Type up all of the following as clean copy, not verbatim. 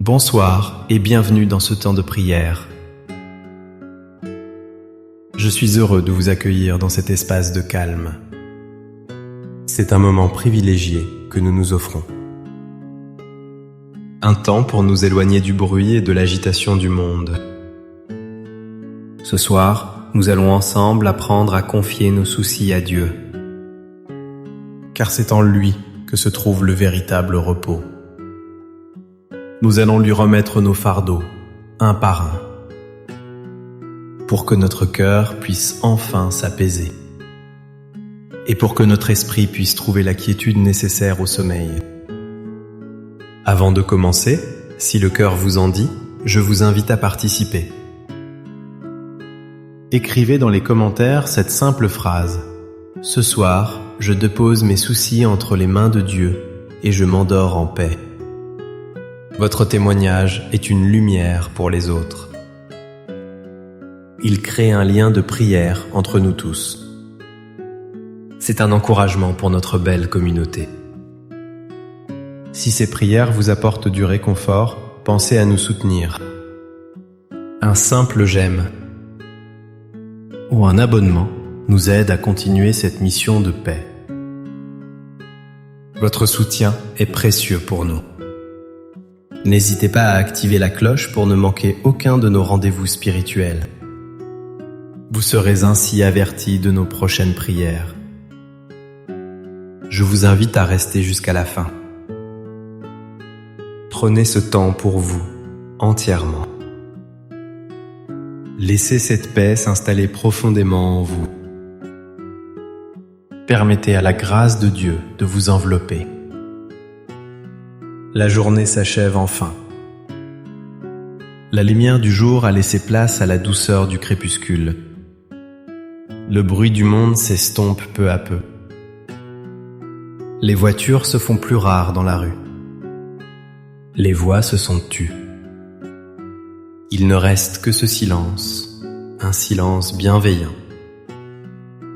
Bonsoir et bienvenue dans ce temps de prière. Je suis heureux de vous accueillir dans cet espace de calme. C'est un moment privilégié que nous nous offrons. Un temps pour nous éloigner du bruit et de l'agitation du monde. Ce soir, nous allons ensemble apprendre à confier nos soucis à Dieu. Car c'est en lui que se trouve le véritable repos. Nous allons lui remettre nos fardeaux, un par un, pour que notre cœur puisse enfin s'apaiser et pour que notre esprit puisse trouver la quiétude nécessaire au sommeil. Avant de commencer, si le cœur vous en dit, je vous invite à participer. Écrivez dans les commentaires cette simple phrase : « Ce soir, je dépose mes soucis entre les mains de Dieu et je m'endors en paix. » Votre témoignage est une lumière pour les autres. Il crée un lien de prière entre nous tous. C'est un encouragement pour notre belle communauté. Si ces prières vous apportent du réconfort, pensez à nous soutenir. Un simple j'aime ou un abonnement nous aide à continuer cette mission de paix. Votre soutien est précieux pour nous. N'hésitez pas à activer la cloche pour ne manquer aucun de nos rendez-vous spirituels. Vous serez ainsi avertis de nos prochaines prières. Je vous invite à rester jusqu'à la fin. Prenez ce temps pour vous, entièrement. Laissez cette paix s'installer profondément en vous. Permettez à la grâce de Dieu de vous envelopper. La journée s'achève enfin. La lumière du jour a laissé place à la douceur du crépuscule. Le bruit du monde s'estompe peu à peu. Les voitures se font plus rares dans la rue. Les voix se sont tues. Il ne reste que ce silence, un silence bienveillant.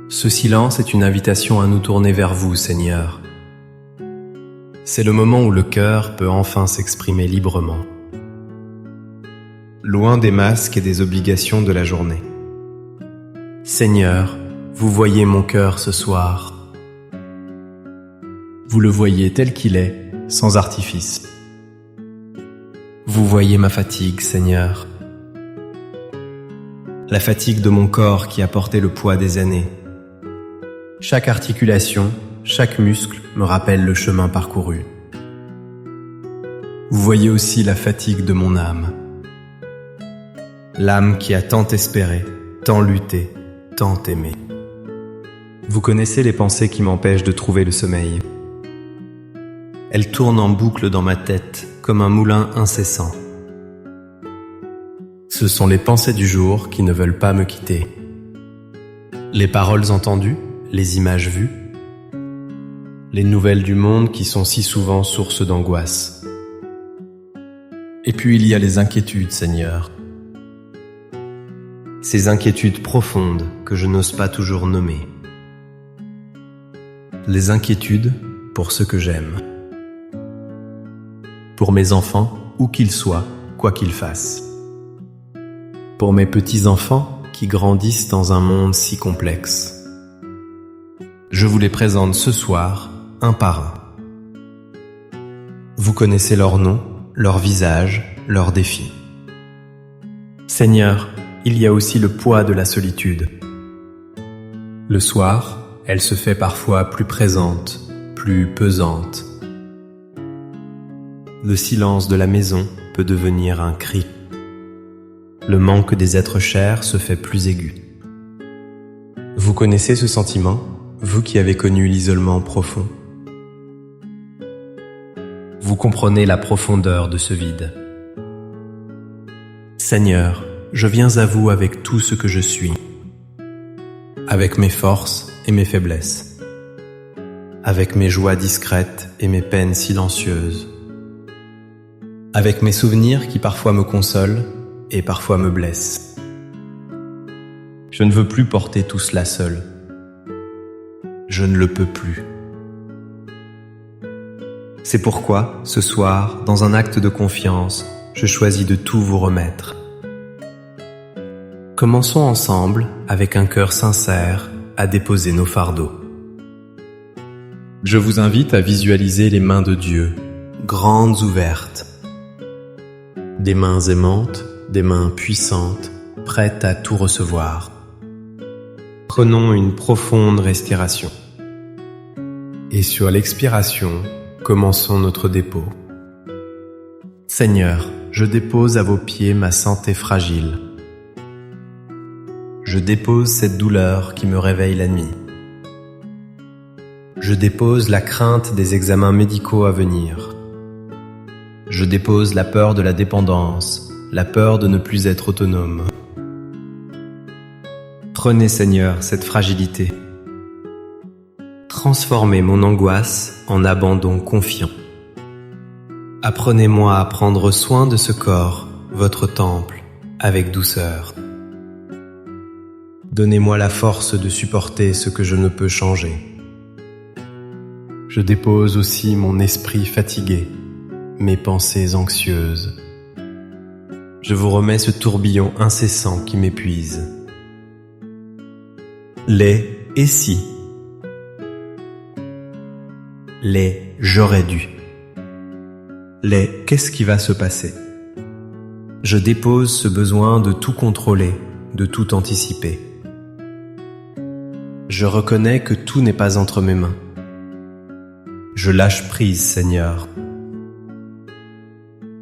Ce silence est une invitation à nous tourner vers vous, Seigneur. C'est le moment où le cœur peut enfin s'exprimer librement, loin des masques et des obligations de la journée. Seigneur, vous voyez mon cœur ce soir. Vous le voyez tel qu'il est, sans artifice. Vous voyez ma fatigue, Seigneur. La fatigue de mon corps qui a porté le poids des années. Chaque articulation, chaque muscle me rappelle le chemin parcouru. Vous voyez aussi la fatigue de mon âme. L'âme qui a tant espéré, tant lutté, tant aimé. Vous connaissez les pensées qui m'empêchent de trouver le sommeil. Elles tournent en boucle dans ma tête comme un moulin incessant. Ce sont les pensées du jour qui ne veulent pas me quitter. Les paroles entendues, les images vues, les nouvelles du monde qui sont si souvent source d'angoisse. Et puis il y a les inquiétudes, Seigneur. Ces inquiétudes profondes que je n'ose pas toujours nommer. Les inquiétudes pour ceux que j'aime. Pour mes enfants, où qu'ils soient, quoi qu'ils fassent. Pour mes petits-enfants qui grandissent dans un monde si complexe. Je vous les présente ce soir, un par un. Vous connaissez leurs noms, leurs visages, leurs défis. Seigneur, il y a aussi le poids de la solitude. Le soir, elle se fait parfois plus présente, plus pesante. Le silence de la maison peut devenir un cri. Le manque des êtres chers se fait plus aigu. Vous connaissez ce sentiment, vous qui avez connu l'isolement profond? Vous comprenez la profondeur de ce vide. Seigneur, je viens à vous avec tout ce que je suis, avec mes forces et mes faiblesses, avec mes joies discrètes et mes peines silencieuses, avec mes souvenirs qui parfois me consolent et parfois me blessent. Je ne veux plus porter tout cela seul. Je ne le peux plus. C'est pourquoi, ce soir, dans un acte de confiance, je choisis de tout vous remettre. Commençons ensemble, avec un cœur sincère, à déposer nos fardeaux. Je vous invite à visualiser les mains de Dieu, grandes ouvertes. Des mains aimantes, des mains puissantes, prêtes à tout recevoir. Prenons une profonde respiration. Et sur l'expiration, commençons notre dépôt. Seigneur, je dépose à vos pieds ma santé fragile. Je dépose cette douleur qui me réveille la nuit. Je dépose la crainte des examens médicaux à venir. Je dépose la peur de la dépendance, la peur de ne plus être autonome. Prenez, Seigneur, cette fragilité. Transformez mon angoisse en abandon confiant. Apprenez-moi à prendre soin de ce corps, votre temple, avec douceur. Donnez-moi la force de supporter ce que je ne peux changer. Je dépose aussi mon esprit fatigué, mes pensées anxieuses. Je vous remets ce tourbillon incessant qui m'épuise. Les « et si » Les « j'aurais dû » Les « qu'est-ce qui va se passer » Je dépose ce besoin de tout contrôler, de tout anticiper. Je reconnais que tout n'est pas entre mes mains. Je lâche prise, Seigneur.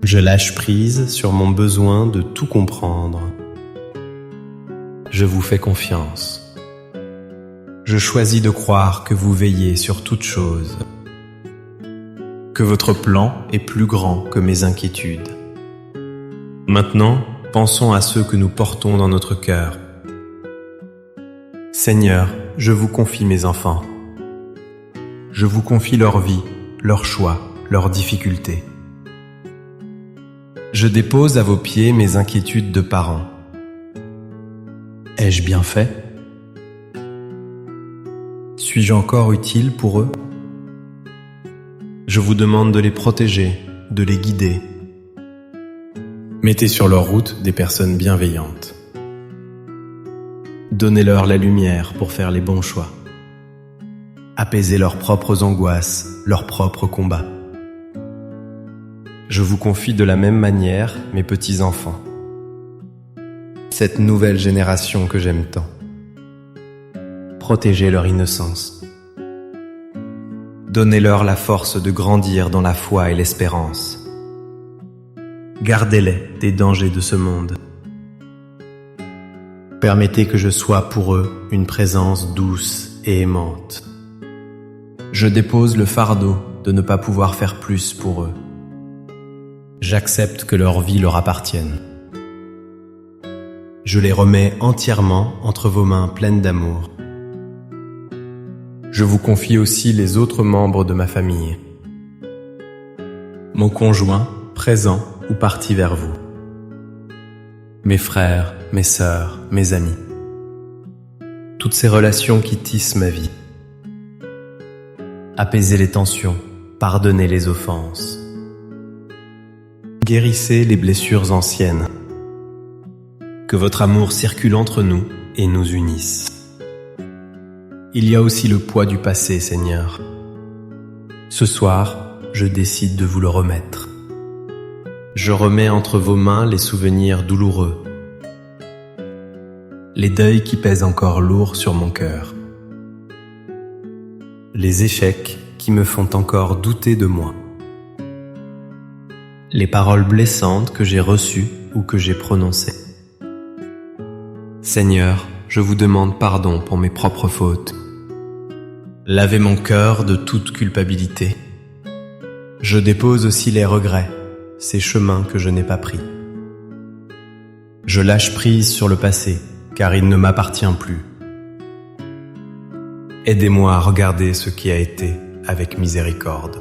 Je lâche prise sur mon besoin de tout comprendre. Je vous fais confiance. Je choisis de croire que vous veillez sur toute chose, que votre plan est plus grand que mes inquiétudes. Maintenant, pensons à ceux que nous portons dans notre cœur. Seigneur, je vous confie mes enfants. Je vous confie leur vie, leurs choix, leurs difficultés. Je dépose à vos pieds mes inquiétudes de parents. Ai-je bien fait ? Suis-je encore utile pour eux ? Je vous demande de les protéger, de les guider. Mettez sur leur route des personnes bienveillantes. Donnez-leur la lumière pour faire les bons choix. Apaisez leurs propres angoisses, leurs propres combats. Je vous confie de la même manière mes petits-enfants. Cette nouvelle génération que j'aime tant. Protégez leur innocence. Donnez-leur la force de grandir dans la foi et l'espérance. Gardez-les des dangers de ce monde. Permettez que je sois pour eux une présence douce et aimante. Je dépose le fardeau de ne pas pouvoir faire plus pour eux. J'accepte que leur vie leur appartienne. Je les remets entièrement entre vos mains pleines d'amour. Je vous confie aussi les autres membres de ma famille. Mon conjoint, présent ou parti vers vous. Mes frères, mes sœurs, mes amis. Toutes ces relations qui tissent ma vie. Apaisez les tensions, pardonnez les offenses. Guérissez les blessures anciennes. Que votre amour circule entre nous et nous unisse. Il y a aussi le poids du passé, Seigneur. Ce soir, je décide de vous le remettre. Je remets entre vos mains les souvenirs douloureux, les deuils qui pèsent encore lourd sur mon cœur, les échecs qui me font encore douter de moi, les paroles blessantes que j'ai reçues ou que j'ai prononcées. Seigneur, je vous demande pardon pour mes propres fautes. Lavez mon cœur de toute culpabilité. Je dépose aussi les regrets, ces chemins que je n'ai pas pris. Je lâche prise sur le passé, car il ne m'appartient plus. Aidez-moi à regarder ce qui a été avec miséricorde.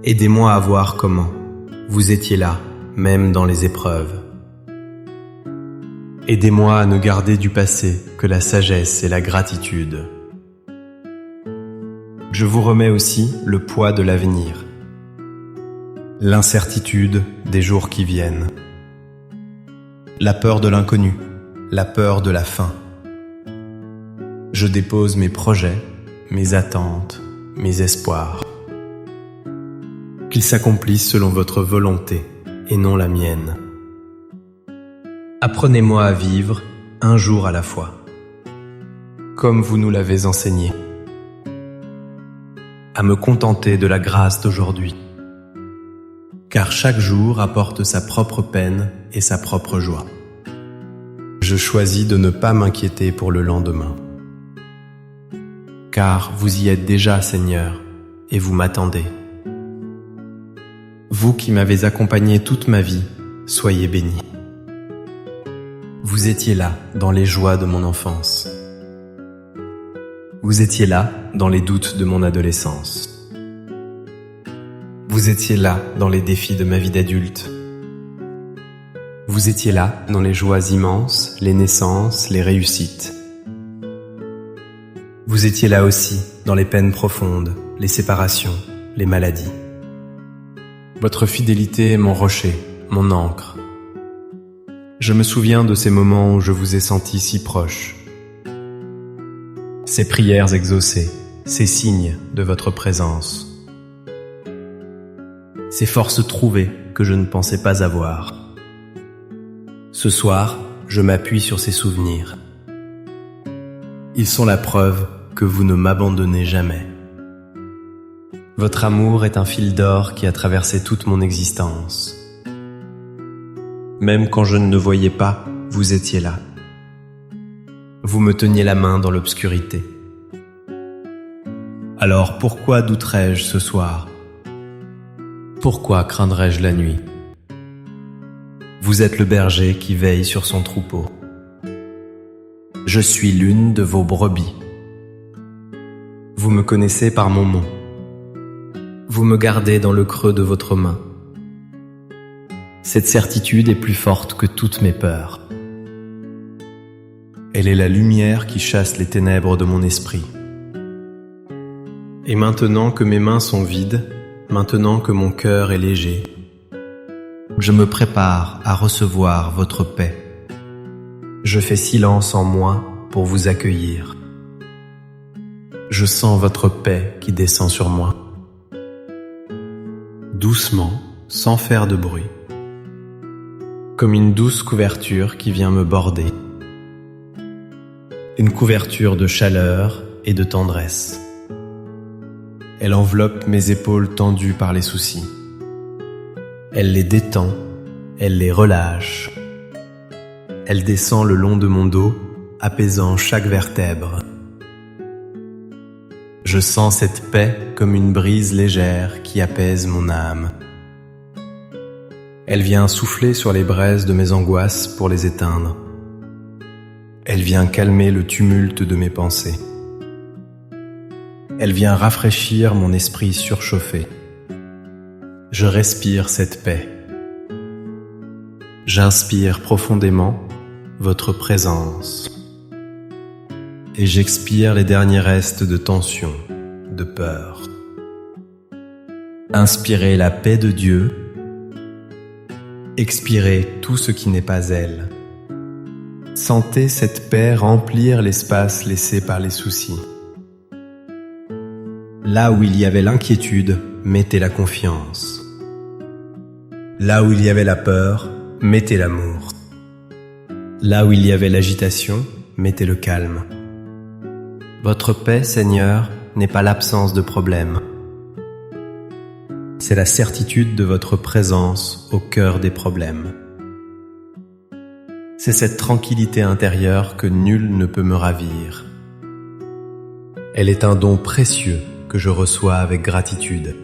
Aidez-moi à voir comment vous étiez là, même dans les épreuves. Aidez-moi à ne garder du passé que la sagesse et la gratitude. Je vous remets aussi le poids de l'avenir. l'incertitude des jours qui viennent, la peur de l'inconnu, la peur de la fin. Je dépose mes projets, mes attentes, mes espoirs. Qu'ils s'accomplissent selon votre volonté et non la mienne. Apprenez-moi à vivre un jour à la fois, comme vous nous l'avez enseigné, à me contenter de la grâce d'aujourd'hui, car chaque jour apporte sa propre peine et sa propre joie. Je choisis de ne pas m'inquiéter pour le lendemain, car vous y êtes déjà, Seigneur, et vous m'attendez. Vous qui m'avez accompagné toute ma vie, soyez bénis. Vous étiez là dans les joies de mon enfance. Vous étiez là dans les doutes de mon adolescence. Vous étiez là dans les défis de ma vie d'adulte. Vous étiez là dans les joies immenses, les naissances, les réussites. Vous étiez là aussi dans les peines profondes, les séparations, les maladies. Votre fidélité est mon rocher, mon ancre. Je me souviens de ces moments où je vous ai senti si proche. Ces prières exaucées, ces signes de votre présence. Ces forces trouvées que je ne pensais pas avoir. Ce soir, je m'appuie sur ces souvenirs. Ils sont la preuve que vous ne m'abandonnez jamais. Votre amour est un fil d'or qui a traversé toute mon existence. Même quand je ne le voyais pas, vous étiez là. Vous me teniez la main dans l'obscurité. Alors pourquoi douterais-je ce soir? Pourquoi craindrais-je la nuit? Vous êtes le berger qui veille sur son troupeau. Je suis l'une de vos brebis. Vous me connaissez par mon nom. Vous me gardez dans le creux de votre main. Cette certitude est plus forte que toutes mes peurs. Elle est la lumière qui chasse les ténèbres de mon esprit. Et maintenant que mes mains sont vides, maintenant que mon cœur est léger, je me prépare à recevoir votre paix. Je fais silence en moi pour vous accueillir. Je sens votre paix qui descend sur moi. Doucement, sans faire de bruit. Comme une douce couverture qui vient me border. Une couverture de chaleur et de tendresse. Elle enveloppe mes épaules tendues par les soucis. Elle les détend, elle les relâche. Elle descend le long de mon dos, apaisant chaque vertèbre. Je sens cette paix comme une brise légère qui apaise mon âme. Elle vient souffler sur les braises de mes angoisses pour les éteindre. Elle vient calmer le tumulte de mes pensées. Elle vient rafraîchir mon esprit surchauffé. Je respire cette paix. J'inspire profondément votre présence. Et j'expire les derniers restes de tension, de peur. Inspirez la paix de Dieu. Expirez tout ce qui n'est pas elle. Sentez cette paix remplir l'espace laissé par les soucis. Là où il y avait l'inquiétude, mettez la confiance. Là où il y avait la peur, mettez l'amour. Là où il y avait l'agitation, mettez le calme. Votre paix, Seigneur, n'est pas l'absence de problème. C'est la certitude de votre présence au cœur des problèmes. C'est cette tranquillité intérieure que nul ne peut me ravir. Elle est un don précieux que je reçois avec gratitude.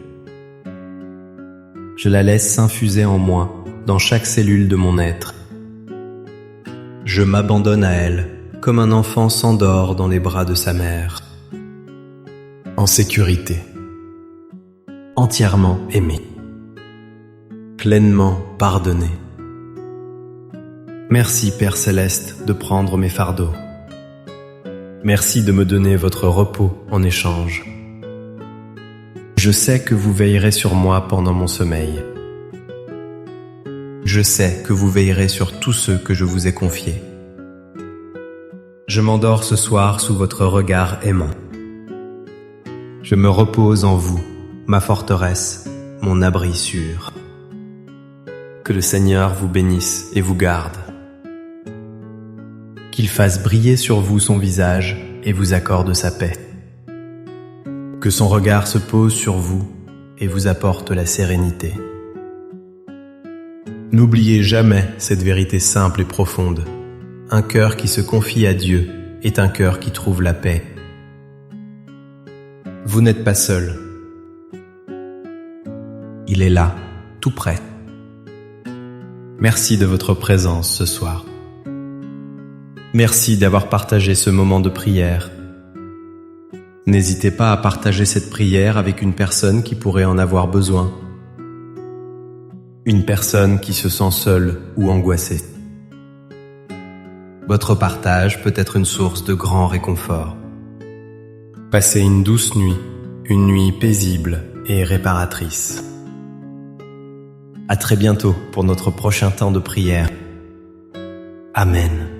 Je la laisse s'infuser en moi, dans chaque cellule de mon être. Je m'abandonne à elle, comme un enfant s'endort dans les bras de sa mère. En sécurité. Entièrement aimé. Pleinement pardonné. Merci, Père Céleste, de prendre mes fardeaux. Merci de me donner votre repos en échange. Je sais que vous veillerez sur moi pendant mon sommeil. Je sais que vous veillerez sur tous ceux que je vous ai confiés. Je m'endors ce soir sous votre regard aimant. Je me repose en vous, ma forteresse, mon abri sûr. Que le Seigneur vous bénisse et vous garde. Qu'il fasse briller sur vous son visage et vous accorde sa paix. Que son regard se pose sur vous et vous apporte la sérénité. N'oubliez jamais cette vérité simple et profonde. Un cœur qui se confie à Dieu est un cœur qui trouve la paix. Vous n'êtes pas seul. Il est là, tout près. Merci de votre présence ce soir. Merci d'avoir partagé ce moment de prière. N'hésitez pas à partager cette prière avec une personne qui pourrait en avoir besoin. Une personne qui se sent seule ou angoissée. Votre partage peut être une source de grand réconfort. Passez une douce nuit, une nuit paisible et réparatrice. À très bientôt pour notre prochain temps de prière. Amen.